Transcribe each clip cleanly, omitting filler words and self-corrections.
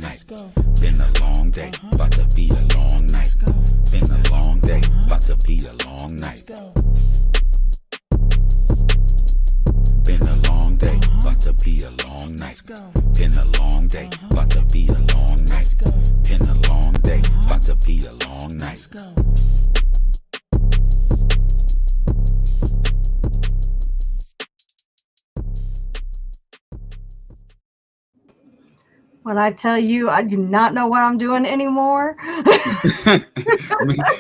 night. Been a long day, about to be a long night. Been a long day, about to be a long night. Been a long day, about to be a long night. Been a long day, about to be a long night. Been a long day, about to be a long night. When I tell you I do not know what I'm doing anymore.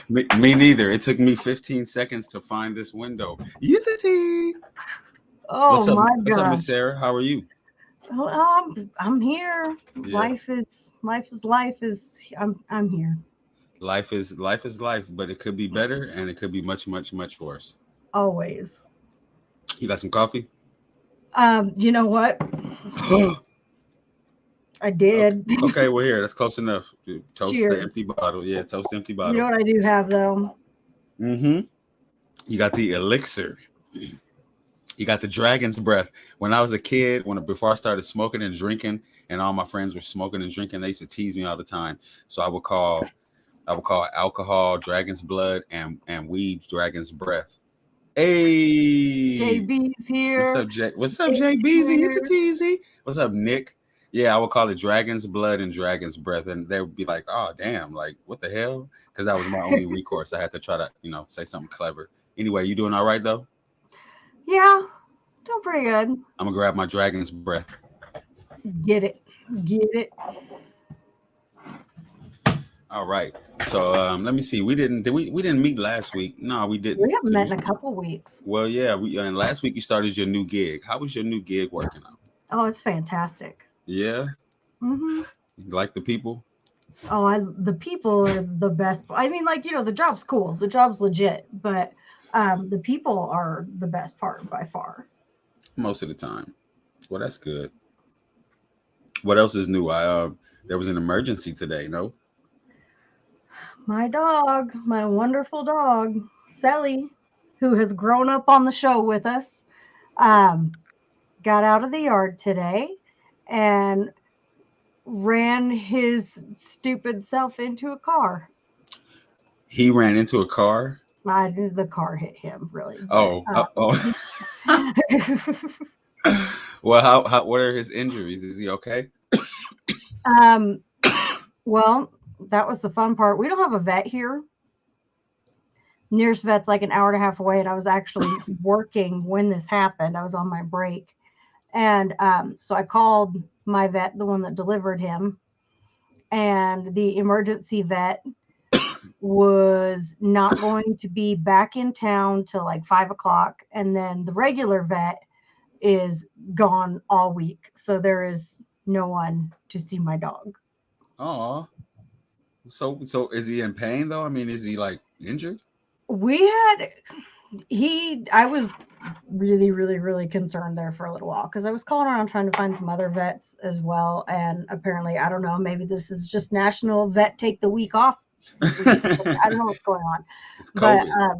me neither. It took me 15 seconds to find this window. Unity. Oh What's up? my What's up, gosh. Miss Sarah? How are you? I'm here. Yeah. Life is I'm here. Life is life, but it could be better and it could be much worse. Always. You got some coffee? You know what? I did. Okay, well here, that's close enough. Toast the Cheers. empty bottle. Yeah, toast the empty You bottle. know what I do have though? Mm-hmm. You got the elixir. You got the dragon's breath. When I was a kid, before I started smoking and drinking, and all my friends were smoking and drinking, they used to tease me all the time. So I would call alcohol dragon's blood and weed dragon's breath. Hey, JB's here. what's up, Jay? What's up, Jay Beezy? It's a teasy. What's up, Nick? Yeah, I would call it dragon's blood and dragon's breath, and they would be like, "Oh, damn! Like, what the hell?" Because that was my only recourse. I had to try to, say something clever. Anyway, you doing all right though? Yeah, doing pretty good. I'm gonna grab my dragon's breath. Get it. Get it. All right. So let me see. We didn't meet last week. No, we didn't. We haven't met in a couple weeks. Well, yeah. And last week you started your new gig. How was your new gig working out? Oh, it's fantastic. Yeah. Mm-hmm. You like the people? Oh, the people are the best. I mean, like, the job's cool. The job's legit, but the people are the best part by far. Most of the time. Well, that's good. What else is new? There was an emergency today, no? My dog, my wonderful dog, Sally, who has grown up on the show with us, got out of the yard today and ran his stupid self into a car. He ran into a car? The car hit him, really. Oh. Well, what are his injuries? Is he okay? Well, that was the fun part. We don't have a vet here. Nearest vet's like an hour and a half away, and I was actually working when this happened. I was on my break. And so I called my vet, the one that delivered him, and the emergency vet was not going to be back in town till like 5:00. And then the regular vet is gone all week. So there is no one to see my dog. Oh. So is he in pain though? I mean, is he like injured? I was really, really, really concerned there for a little while because I was calling around trying to find some other vets as well. And apparently, I don't know, maybe this is just National Vet Take the Week Off. I don't know what's going on. It's COVID. But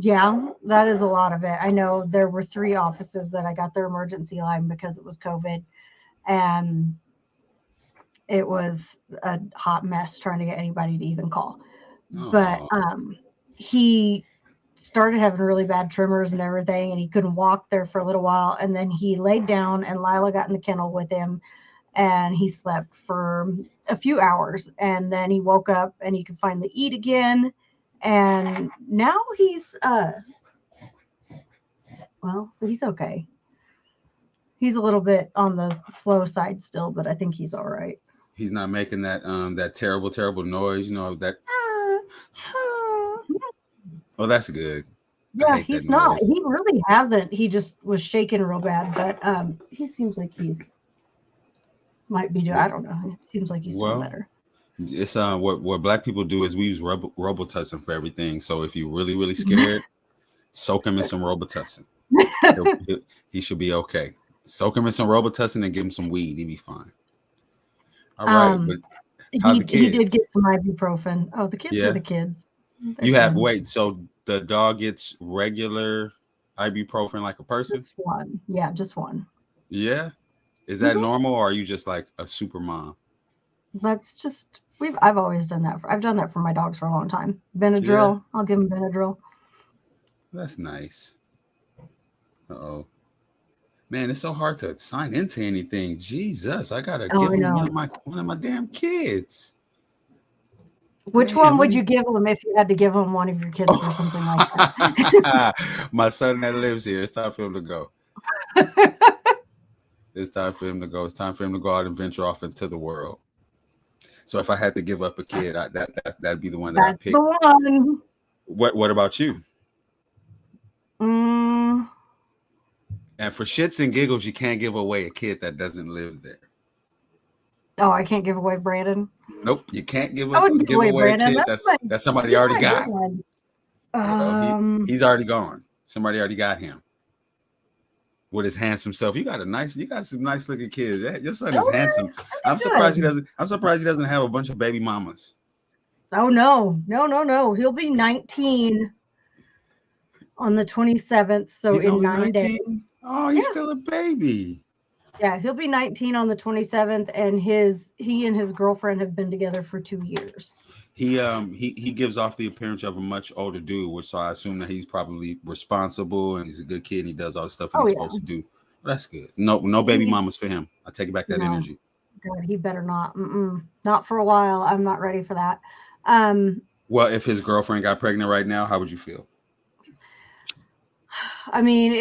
yeah, that is a lot of it. I know there were 3 offices that I got their emergency line because it was COVID. And it was a hot mess trying to get anybody to even call. But he started having really bad tremors and everything, and he couldn't walk there for a little while. And then he laid down, and Lila got in the kennel with him, and he slept for a few hours. And then he woke up, and he could finally eat again. And now he's okay. He's a little bit on the slow side still, but I think he's all right. He's not making that terrible noise, that. Oh, that's good. Yeah, he's not. He really hasn't. He just was shaking real bad, but he seems like he's might be doing. I don't know. It seems like he's doing better. It's what black people do is we use Robitussin for everything. So if you're really, really scared, soak him in some Robitussin. He should be okay. Soak him in some Robitussin and give him some weed. He'd be fine. All right, but he did get some ibuprofen. Oh, the kids are the kids. So the dog gets regular ibuprofen like a person? Just one. Yeah, just one. Yeah. Is that normal, or are you just like a super mom? That's just I've always done that. I've done that for my dogs for a long time. Benadryl, I'll give them Benadryl. That's nice. Uh-oh. Man, it's so hard to sign into anything. Jesus, I gotta give I him know. one of my damn kids. Which Man, one would you give them if you had to give them one of your kids or something like that? My son that lives here. It's time for him to go. It's time for him to go. It's time for him to go out and venture off into the world. So if I had to give up a kid, that'd be the one that I picked. The one. What about you? Mm. And for shits and giggles, you can't give away a kid that doesn't live there. Oh, I can't give away Brandon. Nope, you can't give away Brandon. a kid that somebody already got. He's already gone. Somebody already got him. With his handsome self, you got some nice looking kids. Your son is handsome. I'm surprised he doesn't have a bunch of baby mamas. Oh no. He'll be 19 on the 27th. So he's in 9 days. Oh, he's still a baby. Yeah, he'll be 19 on the 27th, and he and his girlfriend have been together for 2 years. He gives off the appearance of a much older dude, which so I assume that he's probably responsible and he's a good kid and he does all the stuff he's supposed to do. Well, that's good. No baby mamas for him. I take back that energy. God, he better not. Not for a while. I'm not ready for that. Well, if his girlfriend got pregnant right now, how would you feel? I mean,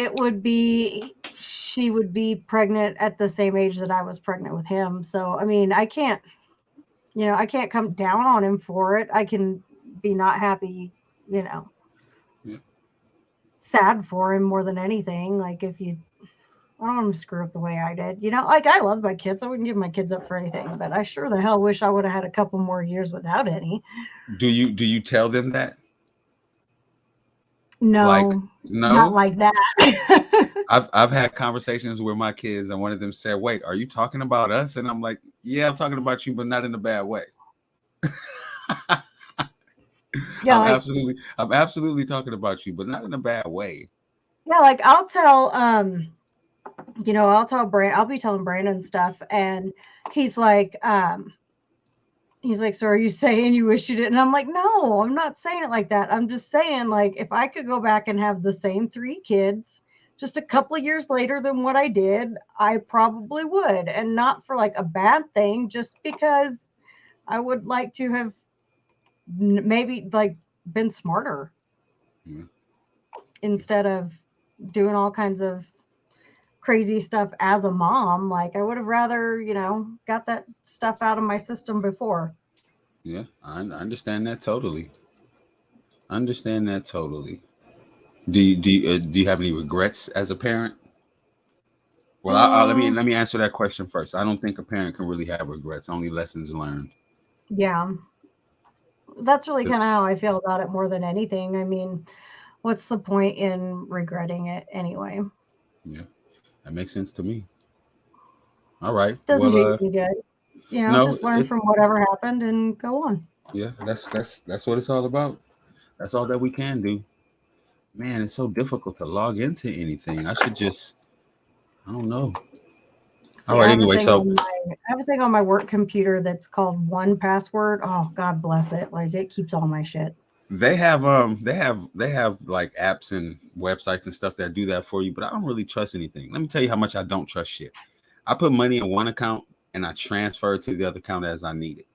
she would be pregnant at the same age that I was pregnant with him. So, I mean, I can't come down on him for it. I can be not happy, sad for him more than anything. Like I don't want to screw up the way I did, like I love my kids. I wouldn't give my kids up for anything, but I sure the hell wish I would have had a couple more years without any. Do you tell them that? No, not like that. I've had conversations with my kids and one of them said, "Wait, are you talking about us?" And I'm like, "Yeah, I'm talking about you, but not in a bad way." Yeah, I'm absolutely talking about you, but not in a bad way. Yeah, like I'll tell I'll be telling Brandon stuff, and he's like, so are you saying you wish you didn't? And I'm like, no, I'm not saying it like that. I'm just saying, like, if I could go back and have the same 3 kids just a couple of years later than what I did, I probably would. And not for like a bad thing, just because I would like to have maybe like been smarter instead of doing all kinds of crazy stuff as a mom. Like I would have rather, got that stuff out of my system before. Yeah, I understand that totally. Do you have any regrets as a parent? Well, let me answer that question first. I don't think a parent can really have regrets, only lessons learned. Yeah. That's really kind of how I feel about it more than anything. I mean, what's the point in regretting it anyway? Yeah, that makes sense to me. All right. Doesn't do you good. Just learn from whatever happened and go on. Yeah, that's what it's all about. That's all that we can do. Man, it's so difficult to log into anything. I don't know. All right, anyway, I have a thing on my work computer that's called 1Password. Oh, God bless it. Like it keeps all my shit. They have like apps and websites and stuff that do that for you, but I don't really trust anything. Let me tell you how much I don't trust shit. I put money in one account and I transfer it to the other account as I need it.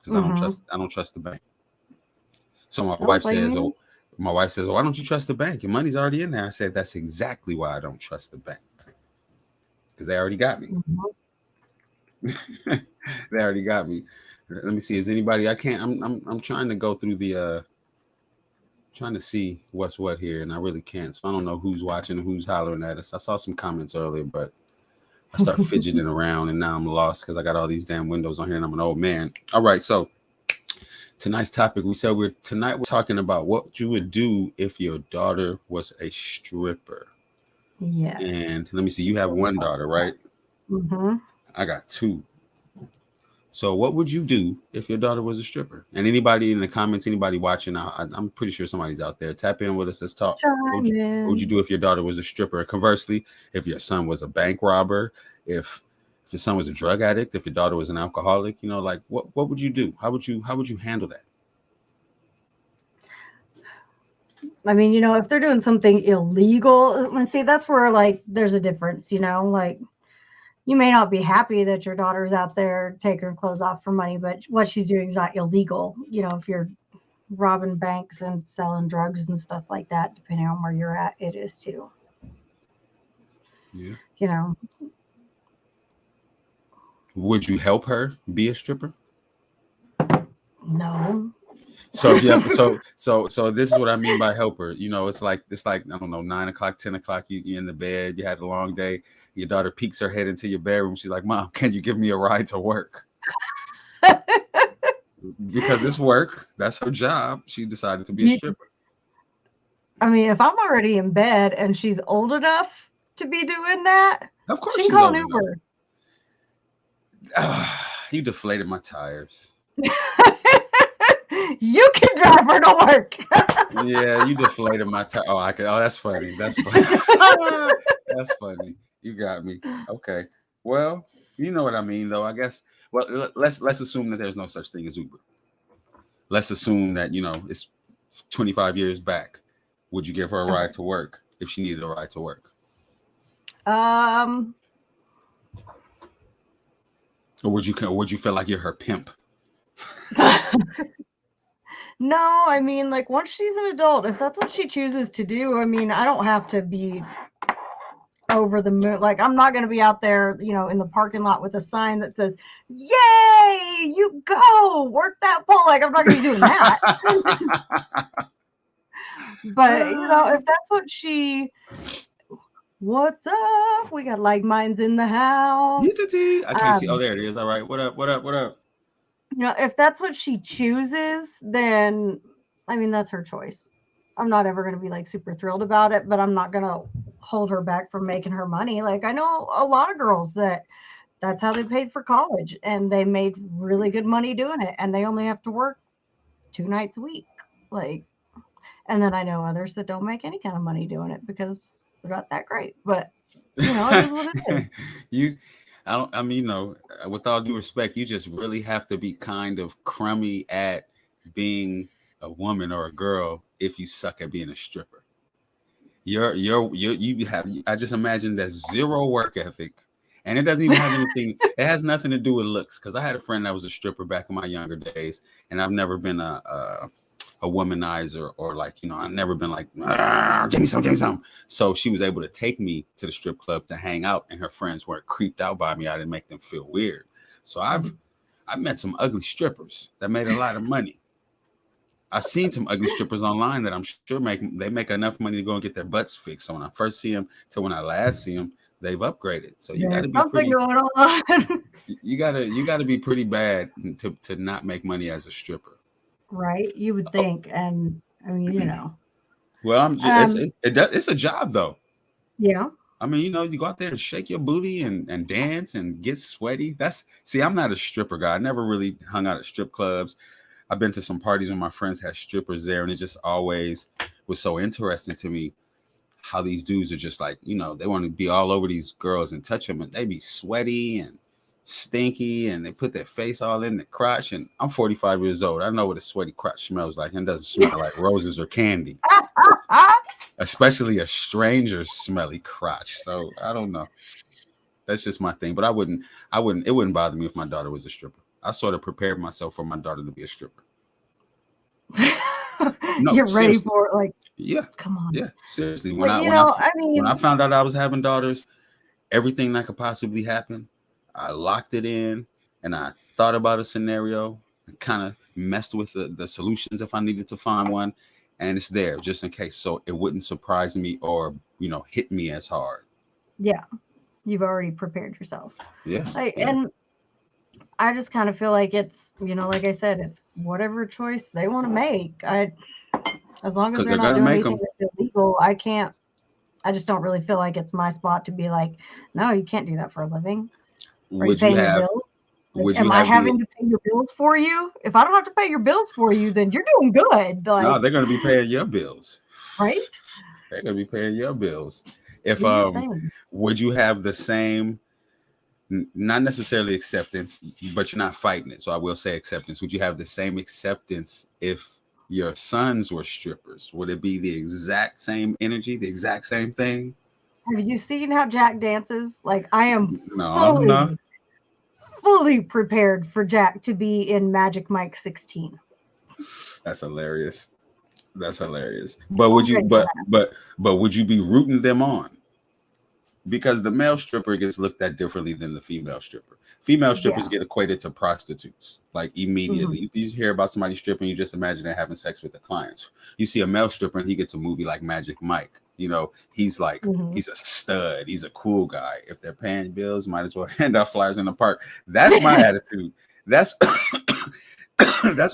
Because I don't trust the bank. So my wife says, why don't you trust the bank? Your money's already in there. I said, that's exactly why I don't trust the bank. Because they already got me. They already got me. Let me see. Is anybody? I'm trying to go through the trying to see what's what here, and I really can't. So I don't know who's watching and who's hollering at us. I saw some comments earlier, but I start fidgeting around, and now I'm lost because I got all these damn windows on here, and I'm an old man. All right, so tonight's topic, we said we're talking about what you would do if your daughter was a stripper. Yeah. And let me see. You have one daughter, right? Mm-hmm. I got 2. So what would you do if your daughter was a stripper? And anybody in the comments, anybody watching, I'm pretty sure somebody's out there. Tap in with us. Let's talk. What would you do if your daughter was a stripper? Conversely, if your son was a bank robber, if if your son was a drug addict, if your daughter was an alcoholic, you know, like what would you do? How would you handle that? I mean, you know, if they're doing something illegal, and see, that's where like there's a difference, you know, like you may not be happy that your daughter's out there taking her clothes off for money, but what she's doing is not illegal. You know, if you're robbing banks and selling drugs and stuff like that, depending on where you're at, it is too. Yeah. You know, Would you help her be a stripper? no. So if you have, so this is what I mean by help her. You know, it's like I don't know, 9 o'clock, 10 o'clock. You're in the bed. You had a long day. Your daughter peeks her head into your bedroom. She's like, "Mom, can you give me a ride to work?" Because it's work. That's her job. She decided to be a stripper. I mean, if I'm already in bed and she's old enough to be doing that, Of course, she she's can call old an Uber. You deflated my tires. You can drive her to work. Yeah, you deflated my tire. Oh, that's funny. That's funny. That's funny. You got me. Okay. Well, you know what I mean, though. I guess. Well, let's assume that there's no such thing as Uber. Let's assume that, you know, it's 25 years back. Would you give her a ride to work if she needed a ride to work? Or would you feel like you're her pimp? No, I mean, like once she's an adult, if that's what she chooses to do, I mean, I don't have to be over the moon. Like I'm not going to be out there, you know, in the parking lot with a sign that says, "Yay, you go work that pole." Like I'm not going to be doing that. But you know, if that's what what's up? We got like minds in the house. I can't see. Oh, there it is. All right. What up? What up? What up? You know, if that's what she chooses, then I mean that's her choice. I'm not ever going to be like super thrilled about it, but I'm not going to hold her back from making her money. Like I know a lot of girls that's how they paid for college and they made really good money doing it and they only have to work 2 nights a week. Like, and then I know others that don't make any kind of money doing it because they're not that great, but you know, it is what it is. I mean, you know, with all due respect, you just really have to be kind of crummy at being a woman or a girl if you suck at being a stripper. I just imagine there's zero work ethic, and it doesn't even have anything. It has nothing to do with looks. Because I had a friend that was a stripper back in my younger days, and I've never been a womanizer or like, you know, I've never been like, give me some. So she was able to take me to the strip club to hang out, and her friends weren't creeped out by me. I didn't make them feel weird. So I've met some ugly strippers that made a lot of money. I've seen some ugly strippers online that I'm sure they make enough money to go and get their butts fixed. So when I first see them to when I last see them, they've upgraded. So you got to be pretty. Going on. You gotta be pretty bad to not make money as a stripper. Right, you would think, and I mean, you know. Well, it's a job though. Yeah. I mean, you know, you go out there and shake your booty and dance and get sweaty. I'm not a stripper guy. I never really hung out at strip clubs. I've been to some parties when my friends had strippers there, and it just always was so interesting to me how these dudes are just like, you know, they want to be all over these girls and touch them, and they be sweaty and stinky, and they put their face all in the crotch. And I'm 45 years old. I know what a sweaty crotch smells like, and it doesn't smell like roses or candy, especially a stranger's smelly crotch. So I don't know. That's just my thing. But it wouldn't bother me if my daughter was a stripper. I sort of prepared myself for my daughter to be a stripper. No, you're ready for it, like, yeah, come on. Yeah, seriously. When I found out I was having daughters, everything that could possibly happen, I locked it in, and I thought about a scenario and kind of messed with the solutions if I needed to find one, and it's there just in case, so it wouldn't surprise me or, you know, hit me as hard. Yeah, you've already prepared yourself. Yeah. And I just kind of feel like it's, you know, like I said, it's whatever choice they want to make. As long as they're not doing anything that's illegal, I just don't really feel like it's my spot to be like, no, you can't do that for a living. Would you have? Like, am I having to pay your bills for you? If I don't have to pay your bills for you, then you're doing good. Like, no, they're going to be paying your bills. Right? They're going to be paying your bills. If would you have the same Not necessarily acceptance, but you're not fighting it. So I will say acceptance. Would you have the same acceptance if your sons were strippers? Would it be the exact same energy, the exact same thing? Have you seen how Jack dances? Like, I am No. fully prepared for Jack to be in Magic Mike 16. That's hilarious. That's hilarious. But would you but would you be rooting them on? Because the male stripper gets looked at differently than the female stripper. Female strippers get equated to prostitutes, like immediately. Mm-hmm. You hear about somebody stripping, you just imagine they're having sex with the clients. You see a male stripper and he gets a movie like Magic Mike. You know, he's like, he's a stud. He's a cool guy. If they're paying bills, might as well hand out flyers in the park. That's my attitude. That's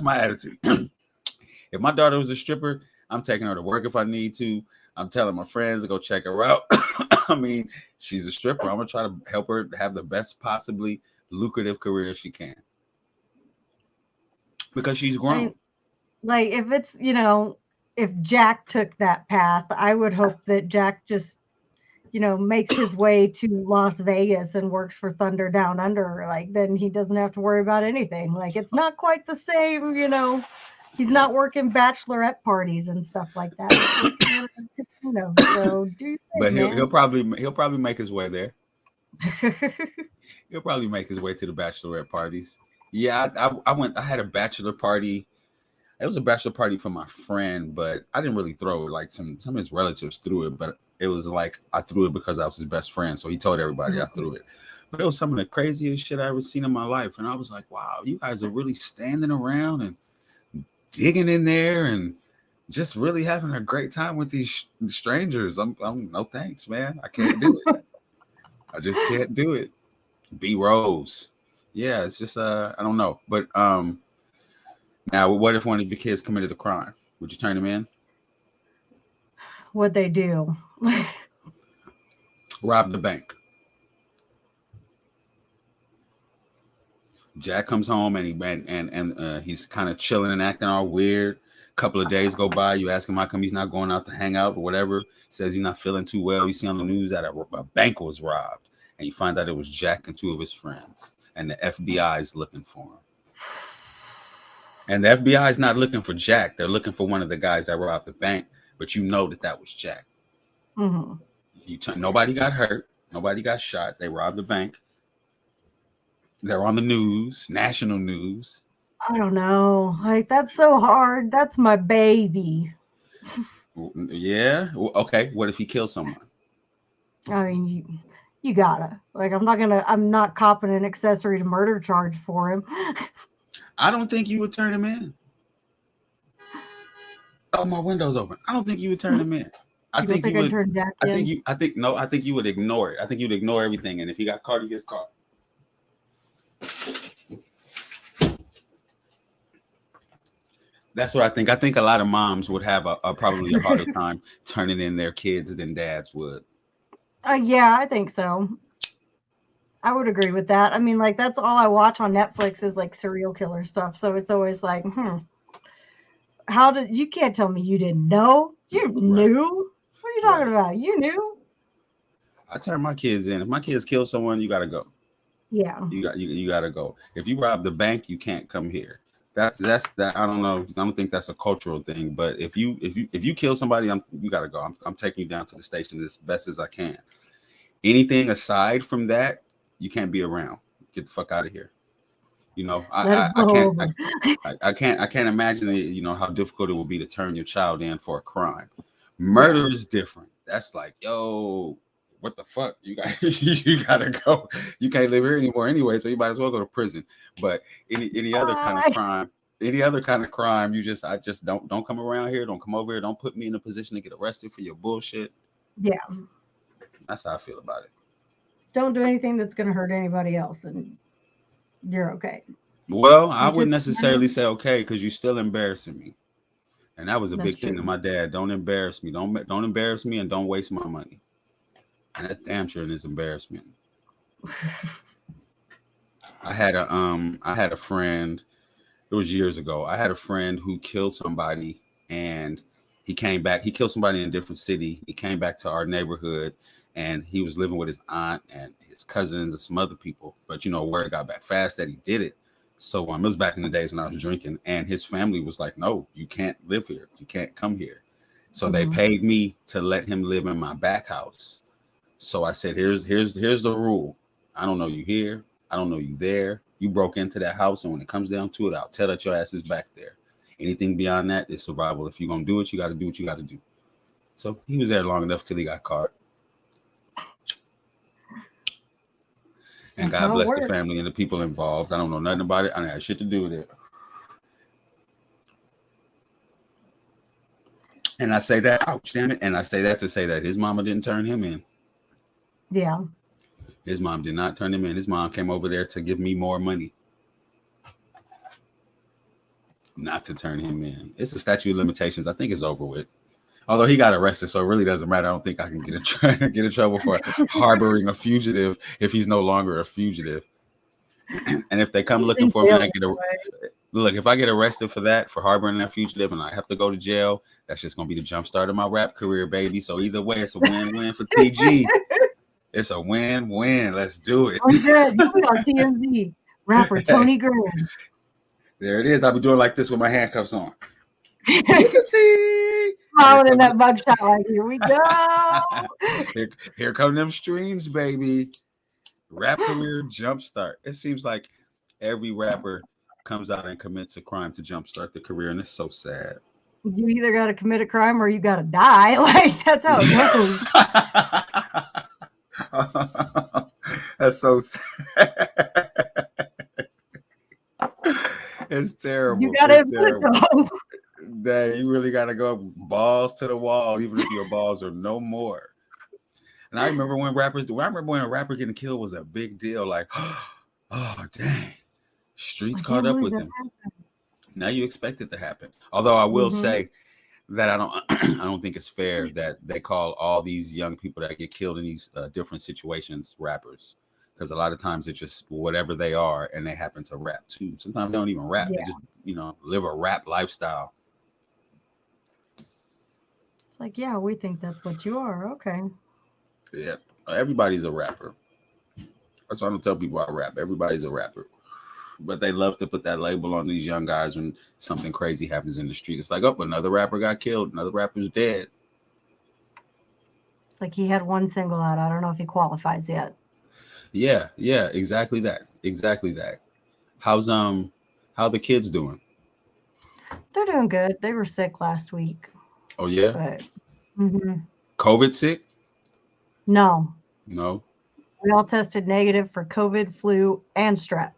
my attitude. If my daughter was a stripper, I'm taking her to work if I need to. I'm telling my friends to go check her out. I mean, she's a stripper. I'm going to try to help her have the best possibly lucrative career she can. Because she's grown. Like, if it's, you know, if Jack took that path, I would hope that Jack just, you know, makes his way to Las Vegas and works for Thunder Down Under. Like, then he doesn't have to worry about anything. Like, it's not quite the same, you know. He's not working bachelorette parties and stuff like that. So but he'll probably make his way there. He'll probably make his way to the bachelorette parties. Yeah, I had a bachelor party. It was a bachelor party for my friend, but I didn't really throw it. Like some of his relatives threw it, but it was like I threw it because I was his best friend. So he told everybody I threw it. But it was some of the craziest shit I ever seen in my life. And I was like, wow, you guys are really standing around and digging in there and just really having a great time with these strangers. I'm no thanks, man. I can't do it. I just can't do it. B Rose. Yeah, it's just I don't know. But now what if one of your kids committed a crime? Would you turn them in? What'd they do? Rob the bank. Jack comes home and he's kind of chilling and acting all weird. A couple of days go by. You ask him how come he's not going out to hang out or whatever. Says he's not feeling too well. You see on the news that a bank was robbed, and you find out it was Jack and two of his friends, and the FBI is looking for him. And the FBI is not looking for Jack. They're looking for one of the guys that robbed the bank, but you know that was Jack. Mm-hmm. Nobody got hurt. Nobody got shot. They robbed the bank. They're on the news, national news. I don't know. Like, that's so hard. That's my baby. Yeah. Okay. What if he kills someone? I mean, you gotta. Like, I'm not copping an accessory to murder charge for him. I don't think you would turn him in. Oh, my window's open. I don't think you would turn him in. I think you would. Turn Jack in? I think you would ignore it. I think you'd ignore everything. And if he got caught, he gets caught. That's what I think. I think a lot of moms would have probably a harder time turning in their kids than dads would. Yeah, I think so. I would agree with that. I mean, like, that's all I watch on Netflix is like serial killer stuff. So it's always like, you can't tell me you didn't know. You knew. What are you talking about? You knew. I turn my kids in. If my kids kill someone, you gotta go. Yeah. You gotta go. If you rob the bank, you can't come here. That's that. I don't know. I don't think that's a cultural thing. But if you kill somebody, you gotta go. I'm taking you down to the station as best as I can. Anything aside from that, you can't be around. Get the fuck out of here. You know, I can't imagine you know how difficult it will be to turn your child in for a crime. Murder is different. That's like, yo, what the fuck? You gotta go. You can't live here anymore anyway, so you might as well go to prison. But any other kind of crime, I just don't come around here. Don't come over here. Don't put me in a position to get arrested for your bullshit. Yeah. That's how I feel about it. Don't do anything that's gonna hurt anybody else, and you're okay. Well, I wouldn't necessarily say okay because you're still embarrassing me. And that was a big thing to my dad. Don't embarrass me. Don't embarrass me and don't waste my money. And that's damn sure is embarrassment. I had a friend, it was years ago. I had a friend who killed somebody and he came back. He killed somebody in a different city. He came back to our neighborhood and he was living with his aunt and his cousins and some other people. But word got back fast that he did it. So it was back in the days when I was drinking, and his family was like, "No, you can't live here. You can't come here." So they paid me to let him live in my back house. So I said, "Here's the rule. I don't know you here. I don't know you there. You broke into that house, and when it comes down to it, I'll tell that your ass is back there. Anything beyond that is survival. If you're gonna do it, you got to do what you got to do." So he was there long enough till he got caught. And God bless the family and the people involved. I don't know nothing about it. I had shit to do with it. And I say that, ouch, damn it. And I say that to say that his mama didn't turn him in. Yeah. His mom did not turn him in. His mom came over there to give me more money. Not to turn him in. It's a statute of limitations. I think it's over with. Although he got arrested, so it really doesn't matter. I don't think I can get in trouble for harboring a fugitive if he's no longer a fugitive. And if they come looking for me, look, if I get arrested for that, for harboring that fugitive, and I have to go to jail, that's just going to be the jump start of my rap career, baby. So either way, it's a win-win for TG. It's a win-win. Let's do it. I'm good. You'll be on TMZ. Rapper Tony Graham. There it is. I'll be doing like this with my handcuffs on. Smiling in that mugshot, like, here we go. Here come them streams, baby. Rap career jumpstart. It seems like every rapper comes out and commits a crime to jumpstart the career, and it's so sad. You either got to commit a crime or you got to die. Like, that's how it goes. That's so sad. It's terrible. You got to admit it, though. Dang, you really got to go balls to the wall, even if your balls are no more. And I remember when a rapper getting killed was a big deal. Like, oh, dang. Streets caught up with him. Now you expect it to happen. Although I will say that I don't think it's fair that they call all these young people that get killed in these different situations rappers. Because a lot of times it's just whatever they are, and they happen to rap too. Sometimes they don't even rap. Yeah. They just, live a rap lifestyle. It's like, yeah, we think that's what you are. Okay. Yeah, everybody's a rapper. That's why I don't tell people I rap. Everybody's a rapper. But they love to put that label on these young guys when something crazy happens in the street. It's like, oh, another rapper got killed. Another rapper's dead. It's like he had one single out. I don't know if he qualifies yet. Yeah, exactly that. How the kids doing? They're doing good. They were sick last week. Oh yeah. But, COVID sick? No. We all tested negative for COVID, flu, and strep.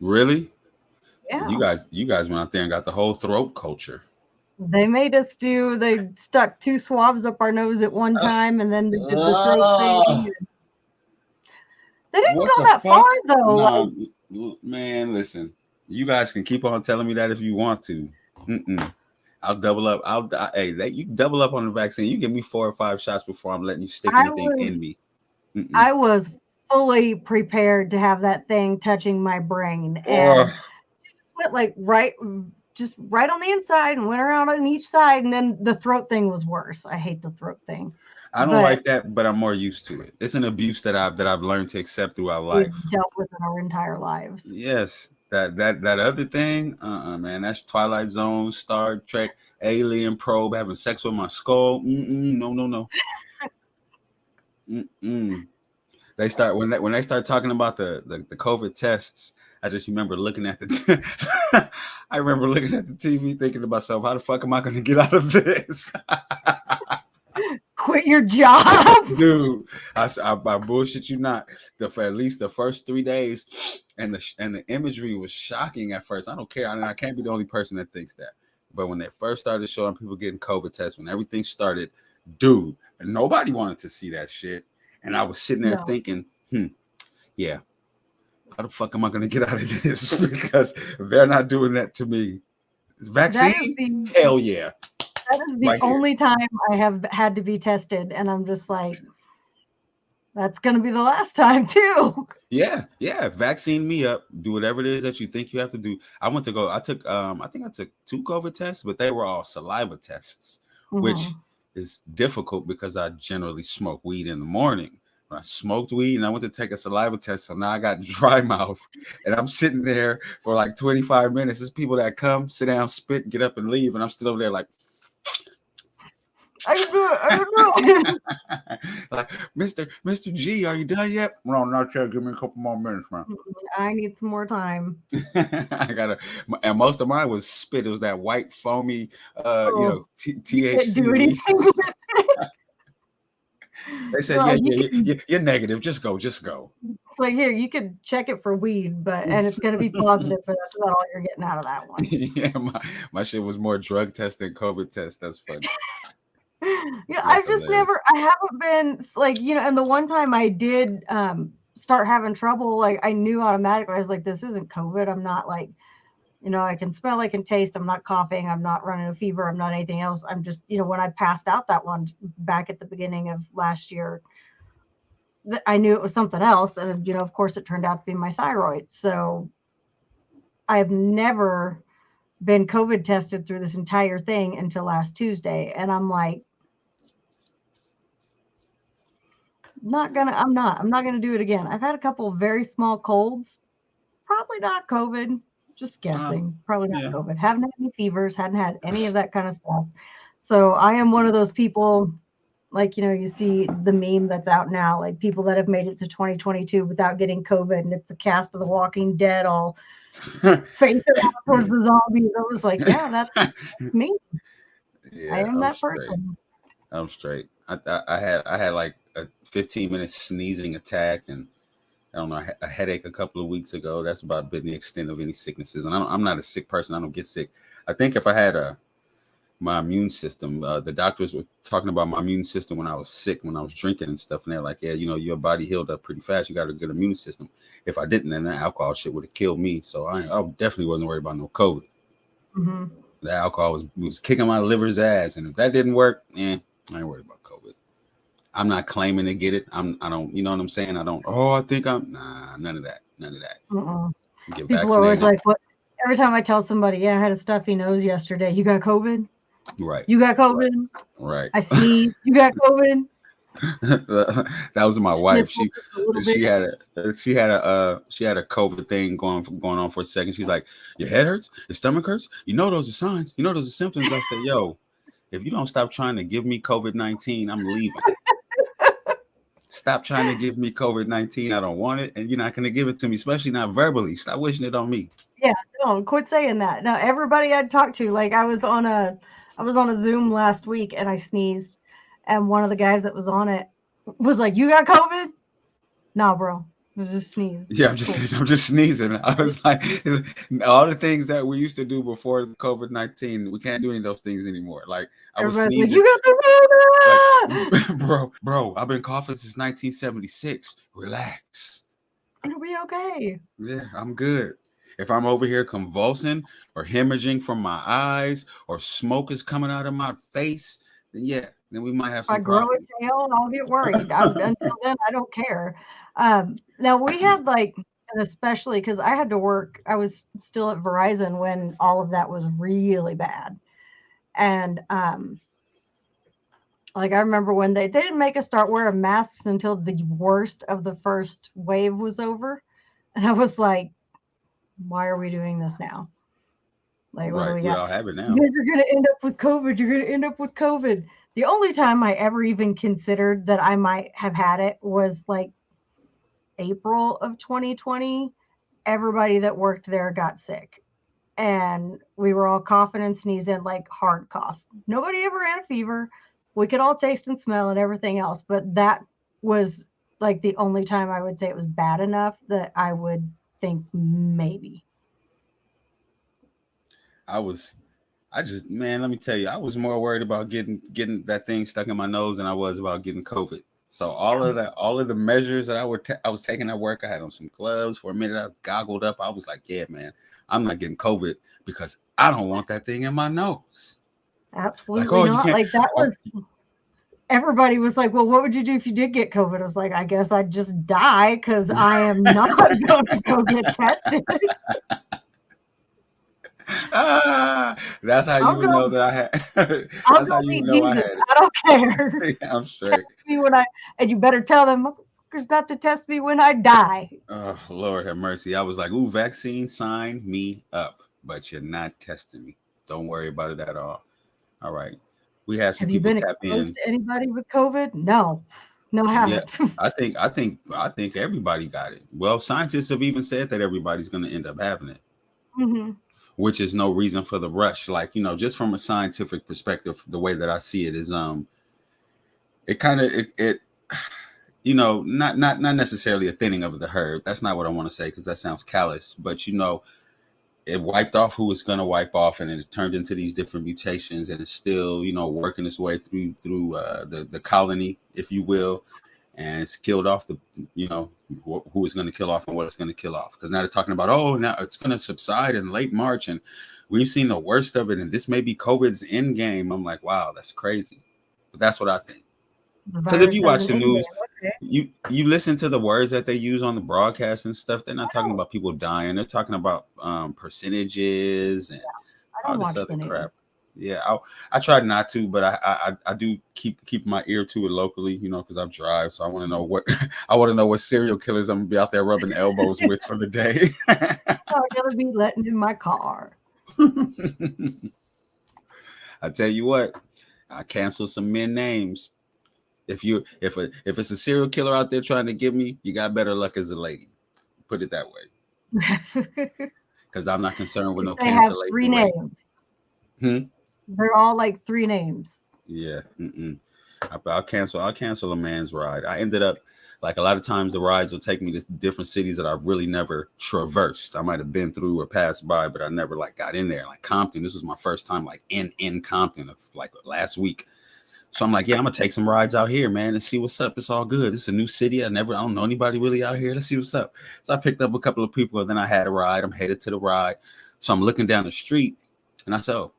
Really? Yeah. You guys went out there and got the whole throat culture. They made us they stuck 2 swabs up our nose at one time, and then they did the throat thing. They didn't go that far, though. No, man, listen. You guys can keep on telling me that if you want to. I'll double up. You can double up on the vaccine. You give me 4 or 5 shots before I'm letting you stick anything in me. I was fully prepared to have that thing touching my brain, and it just went like right on the inside and went around on each side, and then the throat thing was worse. I hate the throat thing. I don't like that, but I'm more used to it. It's an abuse that I've learned to accept throughout life. We've dealt with in our entire lives. Yes, that other thing, man, that's Twilight Zone, Star Trek, alien probe having sex with my skull. No. They start when they start talking about the COVID tests. I just remember looking at the TV, thinking to myself, how the fuck am I going to get out of this? Quit your job, dude. I bullshit you not. For at least the first 3 days, and the imagery was shocking at first. I don't care. I can't be the only person that thinks that. But when they first started showing people getting COVID tests, when everything started, dude, nobody wanted to see that shit. And I was sitting there thinking, yeah, how the fuck am I going to get out of this? Because they're not doing that to me. Vaccine? Hell yeah. That is the only time I have had to be tested, and I'm just like, that's going to be the last time too. Yeah. Vaccine me up. Do whatever it is that you think you have to do. I took, I think I took 2 COVID tests, but they were all saliva tests, which is difficult because I generally smoke weed in the morning. When I smoked weed and I went to take a saliva test, so now I got dry mouth, and I'm sitting there for like 25 minutes. There's people that come, sit down, spit, get up, and leave, and I'm still over there like, I don't know. like, Mr. G, are you done yet? No, not yet. Give me a couple more minutes, man. I need some more time. I gotta, and most of mine was spit. It was that white foamy, THC. Do anything with it. They said, Well, you're negative. Just go. It's like, here, you could check it for weed, and it's going to be positive, but that's about all you're getting out of that one. Yeah, my shit was more drug test than COVID test. That's funny. Yeah, I've just hilarious. I haven't been like, and the one time I did start having trouble, like I knew automatically, I was like, this isn't COVID. I'm not like, I can smell, I can taste, I'm not coughing, I'm not running a fever, I'm not anything else. I'm just, when I passed out that one back at the beginning of last year, I knew it was something else. And, of course it turned out to be my thyroid. So I've never been COVID tested through this entire thing until last Tuesday. And I'm like, I'm not going to do it again. I've had a couple of very small colds, probably not COVID, just guessing, probably not COVID. Haven't had any fevers, hadn't had any of that kind of stuff. So I am one of those people, like, you see the meme that's out now, like people that have made it to 2022 without getting COVID, and it's the cast of The Walking Dead all facing out towards the zombies. I was like, yeah, that's me. Yeah, I am that person. I'm straight. I had like a 15-minute sneezing attack, and I don't know, a headache a couple of weeks ago. That's about been the extent of any sicknesses. And I'm not a sick person. I don't get sick. I think if I had my immune system, the doctors were talking about my immune system when I was sick, when I was drinking and stuff. And they're like, yeah, your body healed up pretty fast. You got a good immune system. If I didn't, then that alcohol shit would have killed me. So I definitely wasn't worried about no COVID. Mm-hmm. The alcohol was kicking my liver's ass. And if that didn't work, I ain't worried about COVID. I'm not claiming to get it. I don't, you know what I'm saying? I don't, I think none of that. People are always like, what? Every time I tell somebody, I had a stuffy nose yesterday. You got COVID? Right. You got COVID? Right. I sneezed. You got COVID? That was my wife. She had a COVID thing going on for a second. She's like, your head hurts? Your stomach hurts? Those are signs. Those are symptoms. I said, yo, if you don't stop trying to give me COVID-19, I'm leaving. Stop trying to give me COVID-19. I don't want it, and you're not going to give it to me, especially not verbally. Stop wishing it on me. Yeah, no, quit saying that. Now, everybody I'd talked to, like I was on a Zoom last week and I sneezed, and one of the guys that was on it was like, "You got COVID?" Nah, bro. It was just sneeze. Yeah, I'm just sneezing. I was like, all the things that we used to do before COVID-19, we can't do any of those things anymore. Like I was sneezing. Like, you got the corona! Like, bro, I've been coughing since 1976. Relax. It'll be okay. Yeah, I'm good. If I'm over here convulsing or hemorrhaging from my eyes or smoke is coming out of my face, then we might have some problems. If I grow a tail, I'll get worried. Until then, I don't care. Now we had and especially because I had to work, I was still at Verizon when all of that was really bad. And I remember when they didn't make us start wearing masks until the worst of the first wave was over. And I was like, why are we doing this now? Like, what do we all have it now. You guys are going to end up with COVID. You're going to end up with COVID. The only time I ever even considered that I might have had it was like April of 2020. Everybody that worked there got sick. And we were all coughing and sneezing, like hard cough. Nobody ever had a fever. We could all taste and smell and everything else. But that was like the only time I would say it was bad enough that I would think maybe. Man, let me tell you, I was more worried about getting that thing stuck in my nose than I was about getting COVID. So all of the measures that I was taking at work, I had on some gloves for a minute. I goggled up. I was like, yeah, man, I'm not getting COVID because I don't want that thing in my nose. Absolutely not. Like that was. Everybody was like, well, what would you do if you did get COVID? I was like, I guess I'd just die because I am not going to go get tested. That's how you I'll would go. know that I had. I'll That's go how you meet would know I Jesus. had it. I don't care. Yeah, I'm Test straight. me when and you better tell them motherfuckers not to test me when I die. Oh, Lord have mercy. I was like, ooh, vaccine, sign me up. But you're not testing me. Don't worry about it at all. All right. We had some Have you people been tap exposed in. to anybody with COVID? No. No, I Yeah, haven't. I think everybody got it. Well, scientists have even said that everybody's going to end up having it, Hmm. which is no reason for the rush. Like, just from a scientific perspective, the way that I see it is, it kind of it not necessarily a thinning of the herd. That's not what I want to say because that sounds callous. But it wiped off who it's going to wipe off, and it turned into these different mutations, and it's still working its way through the colony, if you will, and it's killed off the who it's going to kill off and what it's going to kill off. Because now they're talking about, oh, now it's going to subside in late March, and we've seen the worst of it, and this may be COVID's end game. I'm like, wow, that's crazy, but that's what I think. The Because if virus you has watch an the end game. news, Okay. you listen to the words that they use on the broadcast and stuff. They're not I talking don't. about people dying. They're talking about percentages and I all don't this watch other the news. crap. Yeah, I tried not to, but I do keep my ear to it locally, because I drive, so I want to know what I want to know what serial killers I'm gonna be out there rubbing elbows with for the day. I'm gonna be letting in my car. I tell you what, I cancel some men names. If it's a serial killer out there trying to get me, you got better luck as a lady. Put it that way, because I'm not concerned with no They have cancellation three rate. names. Hmm? They're all like three names. Yeah. Mm-mm. I'll cancel a man's ride. I ended up like a lot of times the rides will take me to different cities that I've really never traversed. I might have been through or passed by, but I never like got in there. Like Compton, this was my first time like in Compton of like last week. So I'm like, yeah, I'm gonna take some rides out here, man, and see what's up. It's all good. This is a new city. I don't know anybody really out here. Let's see what's up. So I picked up a couple of people, and then I had a ride. I'm headed to the ride. So I'm looking down the street, and I said, oh,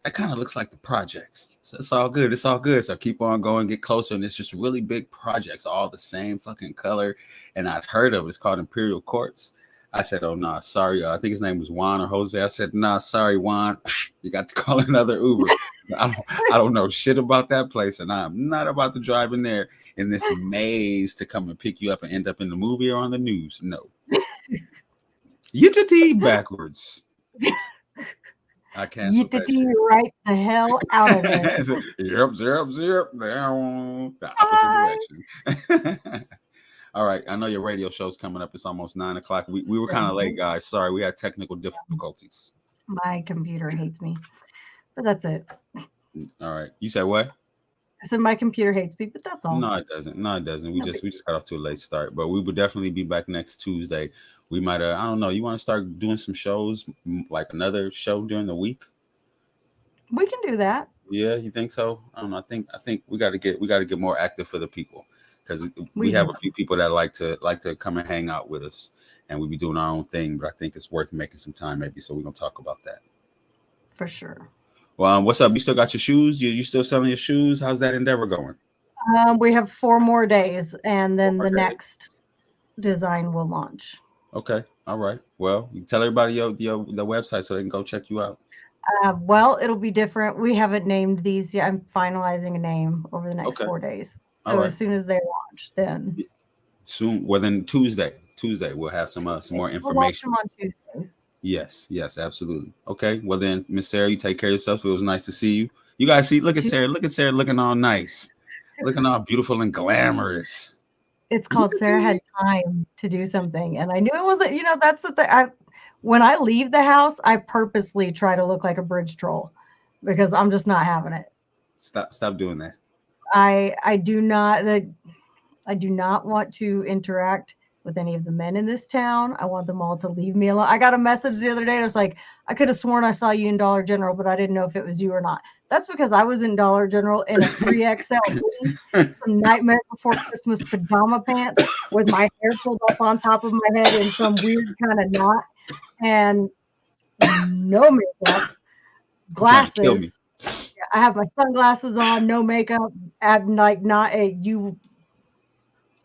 that kind of looks like the projects. So it's all good. It's all good. So I keep on going, get closer, and it's just really big projects, all the same fucking color. And I'd heard of it. It's called Imperial Courts. I said, oh, no, sorry. I think his name was Juan or Jose. I said, nah, sorry, Juan. You got to call another Uber. I don't know shit about that place, and I'm not about to drive in there in this maze to come and pick you up and end up in the movie or on the news. No. Get your tea backwards. I canceled that Yeet-a-tee shit. right the hell out of there. Yep, down the opposite direction. All right, I know your radio show's coming up. It's almost 9:00. We were kind of late, guys. Sorry, we had technical difficulties. My computer hates me, but that's it. All right, you said what? I said my computer hates me, but that's all. No, it doesn't. No, it doesn't. We just got off to a late start, but we will definitely be back next Tuesday. We might. I don't know. You want to start doing some shows, like another show during the week? We can do that. Yeah, you think so? I don't know. I think we got to get more active for the people, because we We have do. a few people that like to come and hang out with us, and we be doing our own thing. But I think it's worth making some time, maybe. So we're gonna talk about that. For sure. Well, what's up? You still got your shoes? You still selling your shoes? How's that endeavor going? We have 4 more days, and then 4 more the days. next design will launch. Okay. All right. Well, you tell everybody the website so they can go check you out. Well, it'll be different. We haven't named these yet. I'm finalizing a name over the next Okay. 4 days. All So right. as soon as they launch, then Soon. Well, then Tuesday we'll have some more we'll launch information. them on Tuesdays. Yes, absolutely. Okay. Well then, Miss Sarah, you take care of yourself. It was nice to see you. You guys see, look at Sarah looking all nice, looking all beautiful and glamorous. It's called Sarah Had Time to Do Something, and I knew it wasn't. That's the thing. When I leave the house, I purposely try to look like a bridge troll because I'm just not having it. Stop doing that. I do not want to interact with any of the men in this town. I want them all to leave me alone. I got a message the other day. It was like, I could have sworn I saw you in Dollar General, but I didn't know if it was you or not. That's because I was in Dollar General in a 3XL hoodie, some Nightmare Before Christmas pajama pants with my hair pulled up on top of my head in some weird kind of knot, and no makeup, Trying to kill me. glasses. I have my sunglasses on, no makeup. I'm like not a you.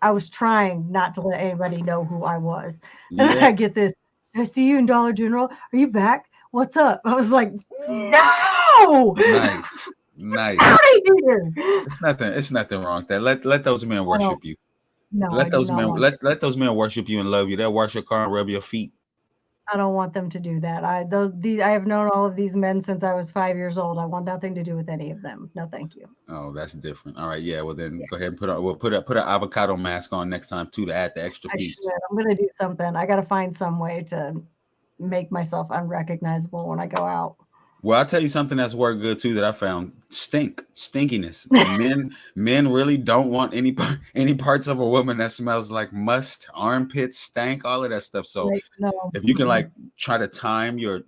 I was trying not to let anybody know who I was. And then Yeah. I get this. Did I see you in Dollar General? Are you back? What's up? I was like, no, Nice. Nice. out of here. It's nothing wrong with that. Let those men I don't, worship you. no, I Let do those not men want. let those men worship you and love you. They'll wash your car and rub your feet. I don't want them to do that. I have known all of these men since I was 5 years old. I want nothing to do with any of them. No, thank you. Oh, that's different. All right, yeah. Well, then Yeah, go ahead and put an avocado mask on next time too to add the extra I should. piece. I'm gonna do something. I gotta find some way to make myself unrecognizable when I go out. Well, I'll tell you something that's worked good too that I found. Stinkiness. Men really don't want any parts of a woman that smells like must, armpits, stank, all of that stuff. So Like, no. if you can like try to time your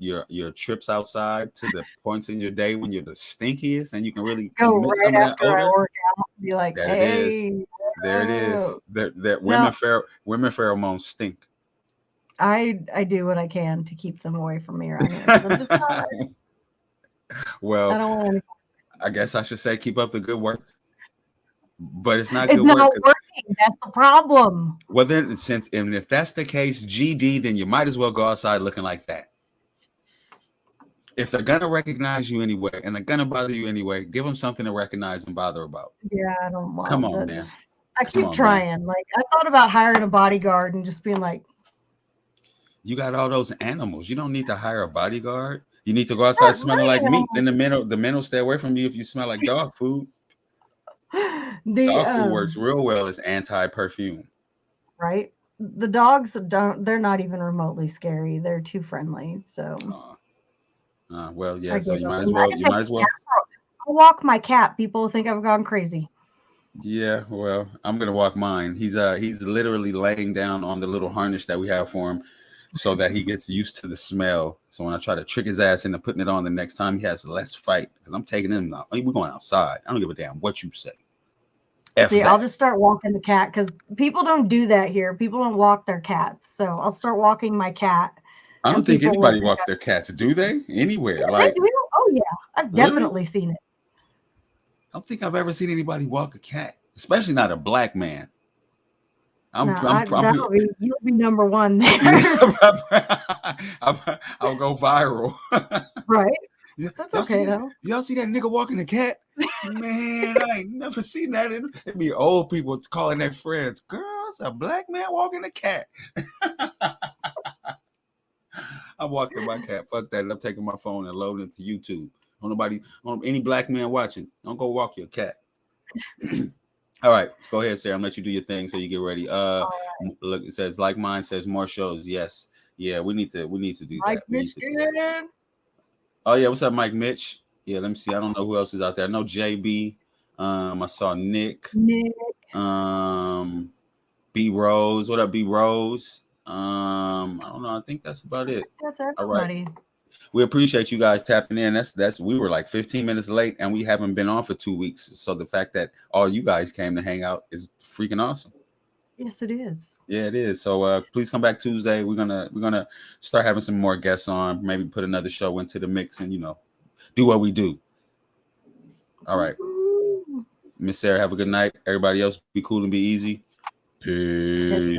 trips outside to the points in your day when you're the stinkiest, and you can really Go emit right some of that after I odor. work out. Be like, There it is. hey, There it is. oh. That No, women pheromones stink. I do what I can to keep them away from me around here because I'm just not. I Well, don't want any. I guess I should say keep up the good work, but it's not It's good work. not working. That's the problem. Well, then, and if that's the case, GD, then you might as well go outside looking like that. If they're gonna recognize you anyway, and they're gonna bother you anyway, give them something to recognize and bother about. Yeah, I don't Come want on, that. man. I Come keep on, man. trying. Like I thought about hiring a bodyguard and just being like, You got all those animals. You don't need to hire a bodyguard. You need to go outside smelling like meat. Then the men will stay away from you if you smell like dog food. Dog food works real well as anti-perfume. Right. The dogs they're not even remotely scary. They're too friendly. So Well, yeah. I So give you up. might as well. You might as well. I'll walk my cat. People think I've gone crazy. Yeah. Well, I'm gonna walk mine. He's literally laying down on the little harness that we have for him, so that he gets used to the smell. So when I try to trick his ass into putting it on the next time, he has less fight because I'm taking him out. We're going outside. I don't give a damn what you say. See, I'll just start walking the cat because people don't do that here. People don't walk their cats. So I'll start walking my cat. I don't think anybody walks their cats, do they? Anywhere. Yeah, like they do. Oh yeah. I've Really? definitely seen it. I don't think I've ever seen anybody walk a cat, especially not a black man. You'll be number one there. I'll go viral. Right. Yeah, That's okay though. Y'all see that nigga walking a cat? Man, I ain't never seen that. It'd be old people calling their friends, girls, a black man walking a cat. I'm walking my cat. Fuck that. I'm taking my phone and loading it to YouTube. Any black man watching, don't go walk your cat. All right, let's go ahead, Sarah. I'm let you do your thing so you get ready. Right. Look, it says like mine says more shows. Yes, yeah, we need to do Mike that. Michigan. Oh yeah, what's up, Mike Mitch? Yeah, let me see. I don't know who else is out there. I know JB. I saw Nick. B Rose. What up, B Rose? I don't know. I think that's about it. That's everybody. All right. We appreciate you guys tapping in. That's we were like 15 minutes late and we haven't been on for 2 weeks. So the fact that all you guys came to hang out is freaking awesome. Yes, it is. Yeah, it is. So please come back Tuesday. We're gonna start having some more guests on, maybe put another show into the mix and do what we do. All right. Miss Sarah, have a good night. Everybody else be cool and be easy. Peace.